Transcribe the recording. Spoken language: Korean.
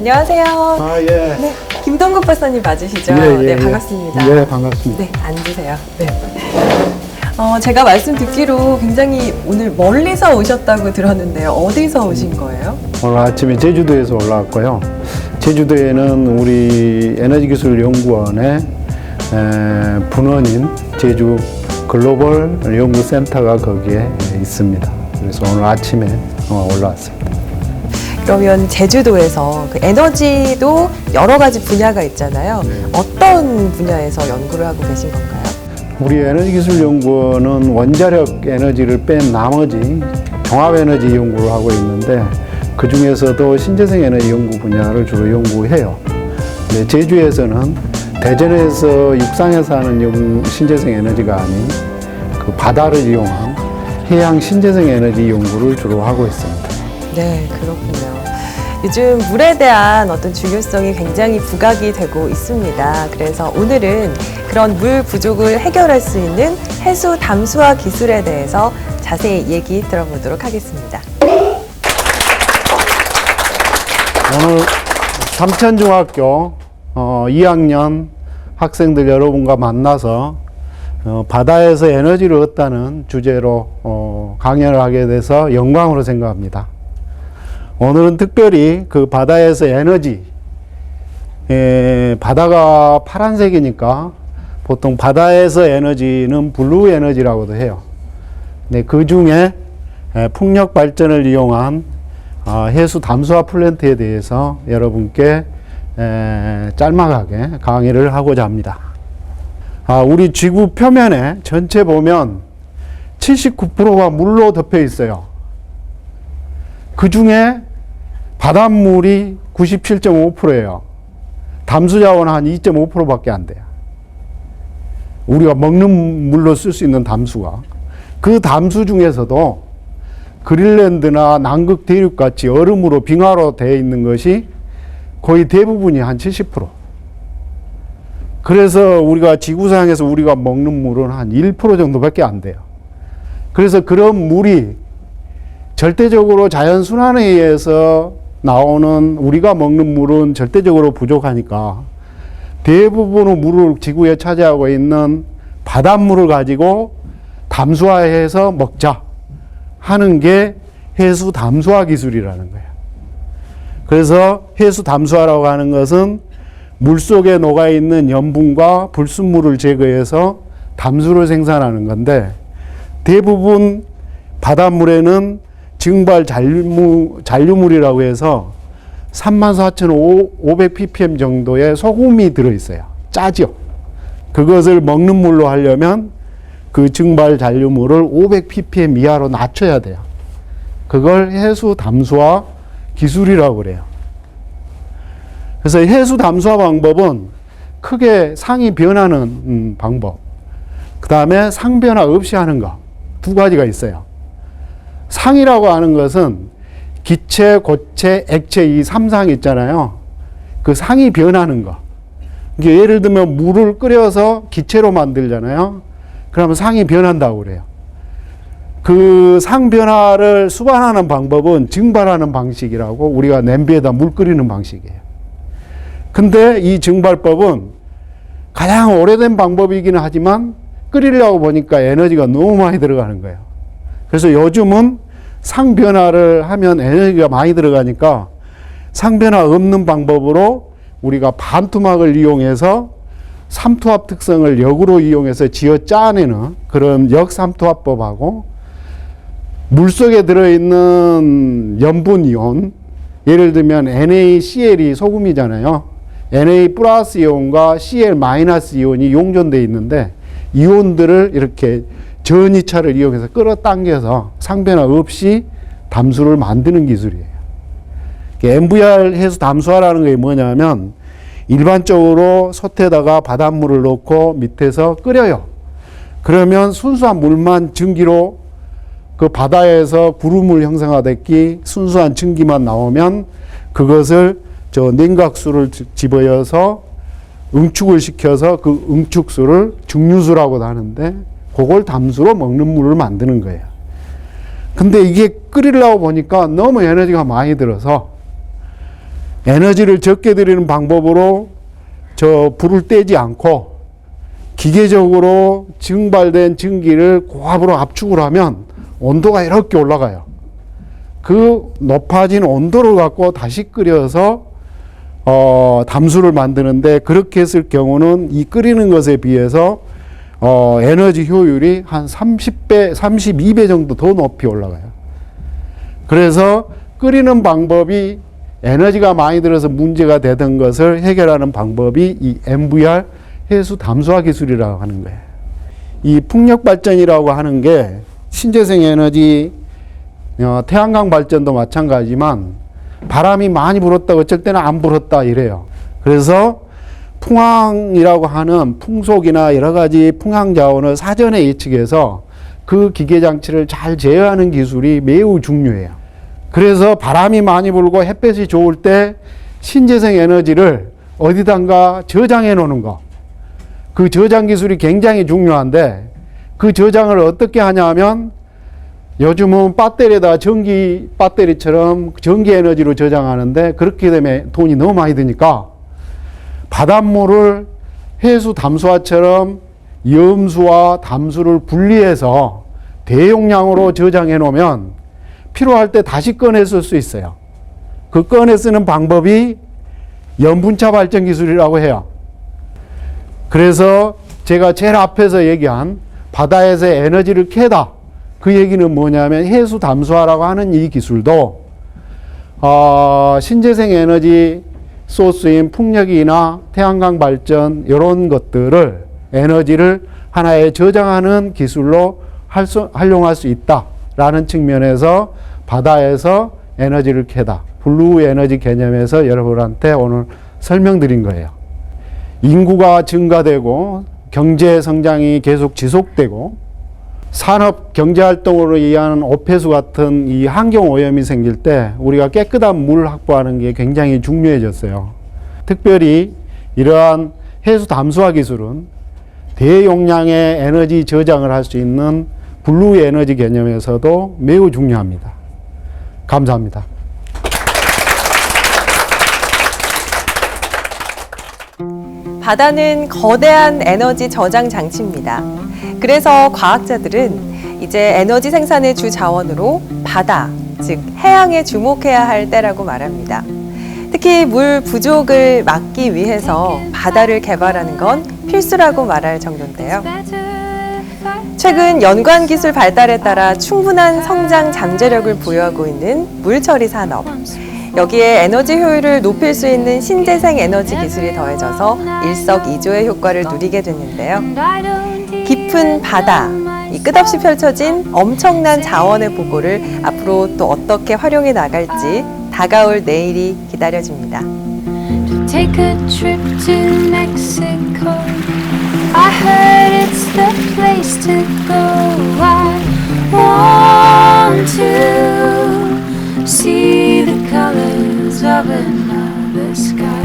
안녕하세요. 아, 예. 네, 김동국 박사님 맞으시죠? 네, 반갑습니다. 예, 반갑습니다. 네, 앉으세요. 네. 제가 말씀 듣기로 굉장히 오늘 멀리서 오셨다고 들었는데요. 어디서 오신 거예요? 오늘 아침에 제주도에서 올라왔고요. 제주도에는 우리 에너지기술연구원의 분원인 제주 글로벌 연구센터가 거기에 있습니다. 그래서 오늘 아침에 올라왔습니다. 그러면 제주도에서 그 에너지도 여러 가지 분야가 있잖아요. 어떤 분야에서 연구를 하고 계신 건가요? 우리 에너지기술연구원은 원자력 에너지를 뺀 나머지 종합에너지 연구를 하고 있는데 그 중에서도 신재생 에너지 연구 분야를 주로 연구해요. 근데 제주에서는 대전에서 육상에서 하는 신재생 에너지가 아닌 그 바다를 이용한 해양 신재생 에너지 연구를 주로 하고 있습니다. 네, 그렇군요. 요즘 물에 대한 어떤 중요성이 굉장히 부각이 되고 있습니다. 그래서 오늘은 그런 물 부족을 해결할 수 있는 해수 담수화 기술에 대해서 자세히 얘기 들어보도록 하겠습니다. 오늘 삼천중학교 2학년 학생들 여러분과 만나서 바다에서 에너지를 얻다는 주제로 강연을 하게 돼서 영광으로 생각합니다. 오늘은 특별히 그 바다에서 에너지, 바다가 파란색이니까 보통 바다에서 에너지는 블루 에너지라고도 해요. 네, 그 중에 풍력 발전을 이용한 해수 담수화 플랜트에 대해서 여러분께 짤막하게 강의를 하고자 합니다. 우리 지구 표면에 전체 보면 79%가 물로 덮여 있어요. 그 중에 바닷물이 97.5%예요. 담수자원은 한 2.5%밖에 안 돼요. 우리가 먹는 물로 쓸 수 있는 담수가. 그 담수 중에서도 그린란드나 남극 대륙같이 얼음으로 빙하로 되어 있는 것이 거의 대부분이 한 70%. 그래서 우리가 지구상에서 우리가 먹는 물은 한 1% 정도밖에 안 돼요. 그래서 그런 물이 절대적으로 자연순환에 의해서 나오는 우리가 먹는 물은 절대적으로 부족하니까 대부분의 물을 지구에 차지하고 있는 바닷물을 가지고 담수화해서 먹자 하는 게 해수 담수화 기술이라는 거예요. 그래서 해수 담수화라고 하는 것은 물속에 녹아있는 염분과 불순물을 제거해서 담수를 생산하는 건데 대부분 바닷물에는 증발 잔류물이라고 해서 34,500ppm 정도의 소금이 들어있어요. 짜죠. 그것을 먹는 물로 하려면 그 증발 잔류물을 500ppm 이하로 낮춰야 돼요. 그걸 해수 담수화 기술이라고 그래요. 그래서 해수 담수화 방법은 크게 상이 변하는 방법, 그 다음에 상 변화 없이 하는 거 두 가지가 있어요. 상이라고 하는 것은 기체, 고체, 액체 이 3상 있잖아요. 그 상이 변하는 거. 예를 들면 물을 끓여서 기체로 만들잖아요. 그러면 상이 변한다고 그래요. 그 상 변화를 수반하는 방법은 증발하는 방식이라고 우리가 냄비에다 물 끓이는 방식이에요. 근데 이 증발법은 가장 오래된 방법이기는 하지만 끓이려고 보니까 에너지가 너무 많이 들어가는 거예요. 그래서 요즘은 상 변화를 하면 에너지가 많이 들어가니까 상 변화 없는 방법으로 우리가 반투막을 이용해서 삼투압 특성을 역으로 이용해서 지어 짜내는 그런 역삼투압법하고 물속에 들어있는 염분 이온, 예를 들면 NaCl이 소금이잖아요. Na 플러스 이온과 Cl 마이너스 이온이 용존되어 있는데 이온들을 이렇게 전이차를 이용해서 끌어당겨서 상변화 없이 담수를 만드는 기술이에요. MVR 해수 담수화라는 게 뭐냐면 일반적으로 솥에다가 바닷물을 넣고 밑에서 끓여요. 그러면 순수한 물만 증기로 그 바다에서 구름을 형성하듯이 순수한 증기만 나오면 그것을 저 냉각수를 집어여서 응축을 시켜서 그 응축수를 증류수라고도 하는데 그걸 담수로 먹는 물을 만드는 거예요. 근데 이게 끓이려고 보니까 너무 에너지가 많이 들어서 에너지를 적게 들이는 방법으로 저 불을 떼지 않고 기계적으로 증발된 전기를 고압으로 압축을 하면 온도가 이렇게 올라가요. 그 높아진 온도를 갖고 다시 끓여서 담수를 만드는데, 그렇게 했을 경우는 이 끓이는 것에 비해서 에너지 효율이 한 30배, 32배 정도 더 높이 올라가요. 그래서 끓이는 방법이 에너지가 많이 들어서 문제가 되던 것을 해결하는 방법이 이 MVR 해수 담수화 기술이라고 하는 거예요. 이 풍력 발전이라고 하는 게 신재생 에너지, 태양광 발전도 마찬가지지만 바람이 많이 불었다, 어쩔 때는 안 불었다 이래요. 그래서 풍황이라고 하는 풍속이나 여러 가지 풍향 자원을 사전에 예측해서 그 기계 장치를 잘 제어하는 기술이 매우 중요해요. 그래서 바람이 많이 불고 햇볕이 좋을 때 신재생 에너지를 어디단가 저장해 놓는 거, 그 저장 기술이 굉장히 중요한데, 그 저장을 어떻게 하냐면 요즘은 배터리에다 전기 배터리처럼 전기 에너지로 저장하는데, 그렇게 되면 돈이 너무 많이 드니까 바닷물을 해수 담수화처럼 염수와 담수를 분리해서 대용량으로 저장해 놓으면 필요할 때 다시 꺼내 쓸 수 있어요. 그 꺼내 쓰는 방법이 염분차 발전 기술이라고 해요. 그래서 제가 제일 앞에서 얘기한 바다에서 에너지를 캐다, 그 얘기는 뭐냐면 해수 담수화라고 하는 이 기술도 신재생 에너지 소스인 풍력이나 태양광 발전 이런 것들을 에너지를 하나에 저장하는 기술로 활용할 수 있다라는 측면에서 바다에서 에너지를 캐다, 블루 에너지 개념에서 여러분한테 오늘 설명드린 거예요. 인구가 증가되고 경제 성장이 계속 지속되고 산업 경제 활동으로 의한 오폐수 같은 이 환경 오염이 생길 때 우리가 깨끗한 물 확보하는 게 굉장히 중요해졌어요. 특별히 이러한 해수 담수화 기술은 대용량의 에너지 저장을 할 수 있는 블루 에너지 개념에서도 매우 중요합니다. 감사합니다. 바다는 거대한 에너지 저장 장치입니다. 그래서 과학자들은 이제 에너지 생산의 주 자원으로 바다, 즉 해양에 주목해야 할 때라고 말합니다. 특히 물 부족을 막기 위해서 바다를 개발하는 건 필수라고 말할 정도인데요. 최근 연관 기술 발달에 따라 충분한 성장 잠재력을 보유하고 있는 물처리 산업. 여기에 에너지 효율을 높일 수 있는 신재생 에너지 기술이 더해져서 일석이조의 효과를 누리게 됐는데요. 깊은 바다, 이 끝없이 펼쳐진 엄청난 자원의 보고를 앞으로 또 어떻게 활용해 나갈지 다가올 내일이 기다려집니다. Take a trip to Mexico. I heard it's the place to go. I want to see the colors of another sky.